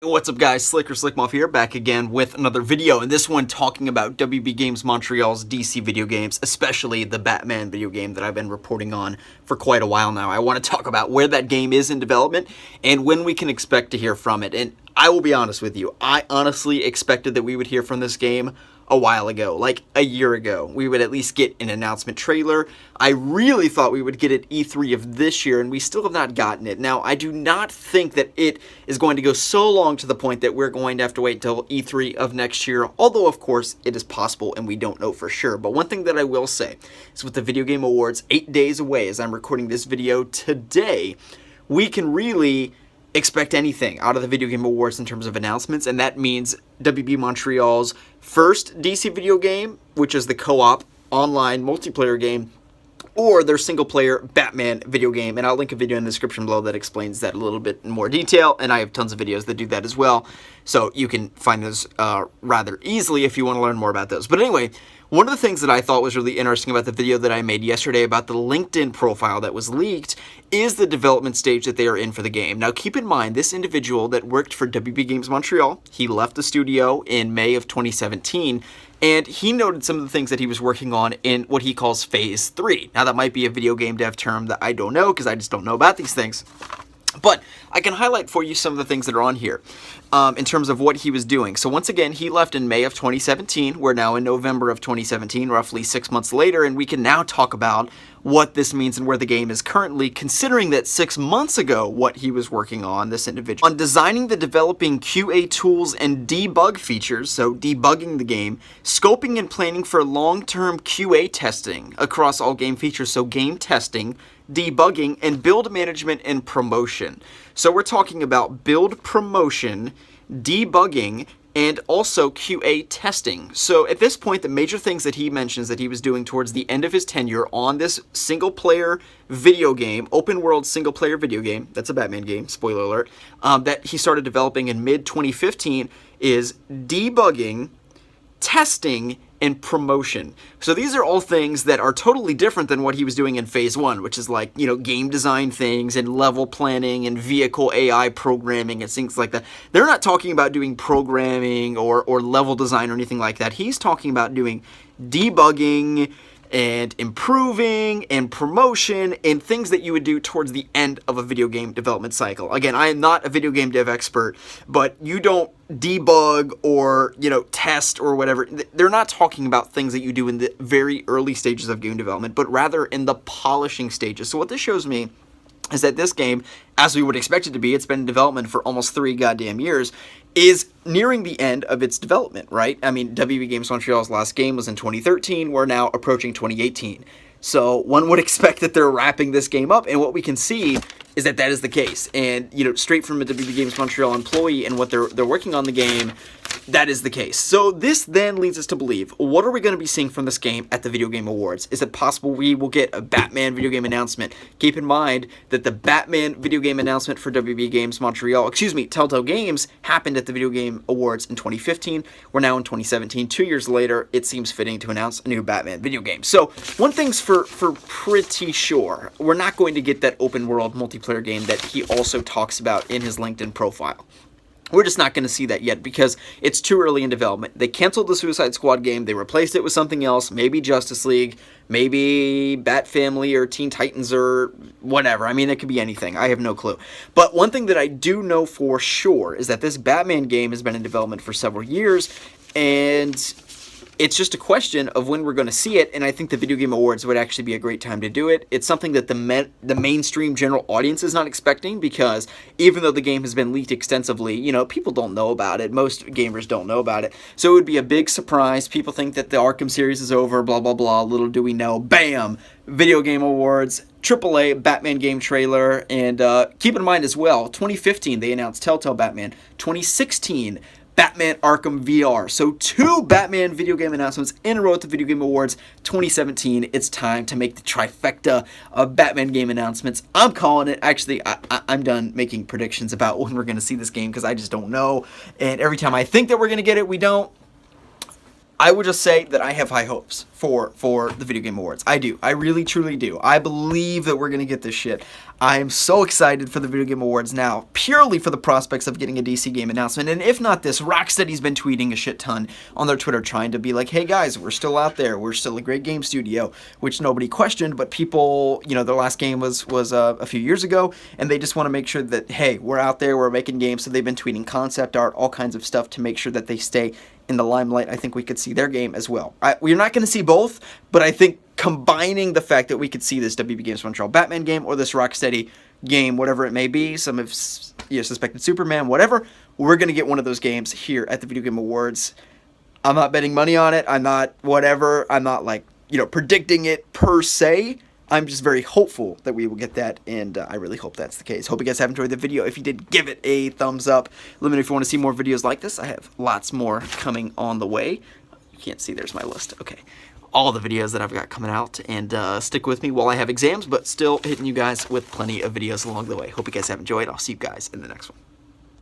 What's up guys, Slickmoff here, back again with another video, and this one talking about WB Games Montreal's DC video games, especially the Batman video game that I've been reporting on for quite a while now. I want to talk about where that game is in development and when we can expect to hear from it. And I will be honest with you, I honestly expected that we would hear from this game a while ago, like a year ago. We would at least get an announcement trailer. I really thought we would get it E3 of this year, and we still have not gotten it. Now, I do not think that it is going to go so long to the point that we're going to have to wait till E3 of next year, although, of course, it is possible and we don't know for sure. But one thing that I will say is with the Video Game Awards 8 days away as I'm recording this video today, we can really expect anything out of the Video Game Awards in terms of announcements, and that means WB Montreal's first DC video game, which is the co-op online multiplayer game, or their single-player Batman video game, and I'll link a video in the description below that explains that a little bit in more detail, and I have tons of videos that do that as well, so you can find those rather easily if you want to learn more about those. But anyway, one of the things that I thought was really interesting about the video that I made yesterday about the LinkedIn profile that was leaked is the development stage that they are in for the game. Now keep in mind, this individual that worked for WB Games Montreal, he left the studio in May of 2017, and he noted some of the things that he was working on in what he calls Phase 3. Now that might be a video game dev term that I don't know because I just don't know about these things. But I can highlight for you some of the things that are on here in terms of what he was doing. So once again, he left in May of 2017. We're now in November of 2017, roughly 6 months later, and we can now talk about what this means and where the game is currently, considering that 6 months ago what he was working on, this individual, on designing the developing QA tools and debug features, so debugging the game, scoping and planning for long-term QA testing across all game features, so game testing, debugging, and build management and promotion. So we're talking about build, promotion, debugging, and also QA testing. So at this point, the major things that he mentions that he was doing towards the end of his tenure on this single-player video game, open-world single-player video game, that's a Batman game, spoiler alert, that he started developing in mid-2015 is debugging, testing, and promotion. So these are all things that are totally different than what he was doing in Phase 1, which is like, game design things and level planning and vehicle AI programming and things like that. They're not talking about doing programming or level design or anything like that. He's talking about doing debugging and improving and promotion and things that you would do towards the end of a video game development cycle. Again, I am not a video game dev expert, but you don't debug or, test or whatever. They're not talking about things that you do in the very early stages of game development, but rather in the polishing stages. So what this shows me is that this game, as we would expect it to be, it's been in development for almost 3 goddamn years, is nearing the end of its development, right? I mean, WB Games Montreal's last game was in 2013. We're now approaching 2018. So one would expect that they're wrapping this game up, and what we can see is that that is the case. And, straight from a WB Games Montreal employee and what they're working on the game, that is the case. So this then leads us to believe, what are we going to be seeing from this game at the Video Game Awards? Is it possible we will get a Batman video game announcement? Keep in mind that the Batman video game announcement for WB Games Montreal, Telltale Games, happened at the Video Game Awards in 2015. We're now in 2017. 2 years later, it seems fitting to announce a new Batman video game. So one thing's for pretty sure, we're not going to get that open world multiplayer game that he also talks about in his LinkedIn profile. We're just not going to see that yet because it's too early in development. They canceled the Suicide Squad game. They replaced it with something else, maybe Justice League, maybe Bat Family or Teen Titans or whatever. I mean, it could be anything. I have no clue. But one thing that I do know for sure is that this Batman game has been in development for several years, and it's just a question of when we're going to see it, and I think the Video Game Awards would actually be a great time to do it. It's something that the mainstream general audience is not expecting because even though the game has been leaked extensively, people don't know about it. Most gamers don't know about it. So it would be a big surprise. People think that the Arkham series is over, blah, blah, blah. Little do we know, bam, Video Game Awards, AAA Batman game trailer, and keep in mind as well, 2015 they announced Telltale Batman, 2016 Batman Arkham VR. So 2 Batman video game announcements in a row at the Video Game Awards 2017. It's time to make the trifecta of Batman game announcements. I'm calling it. Actually, I'm done making predictions about when we're going to see this game because I just don't know. And every time I think that we're going to get it, we don't. I would just say that I have high hopes for the Video Game Awards. I do. I really, truly do. I believe that we're going to get this shit. I am so excited for the Video Game Awards now, purely for the prospects of getting a DC game announcement. And if not this, Rocksteady's been tweeting a shit ton on their Twitter trying to be like, hey guys, we're still out there. We're still a great game studio, which nobody questioned, but people, you know, their last game was a few years ago, and they just want to make sure that, hey, we're out there, we're making games. So they've been tweeting concept art, all kinds of stuff to make sure that they stay in the limelight. I think we could see their game as well. We're not going to see both, but I think combining the fact that we could see this WB Games Montreal Batman game or this Rocksteady game, whatever it may be, some have suspected Superman, whatever, we're going to get one of those games here at the Video Game Awards. I'm not betting money on it. I'm not whatever. I'm not like, predicting it per se. I'm just very hopeful that we will get that, and I really hope that's the case. Hope you guys have enjoyed the video. If you did, give it a thumbs up. Let me know if you want to see more videos like this. I have lots more coming on the way. You can't see, there's my list. Okay. All the videos that I've got coming out, and stick with me while I have exams, but still hitting you guys with plenty of videos along the way. Hope you guys have enjoyed. I'll see you guys in the next one.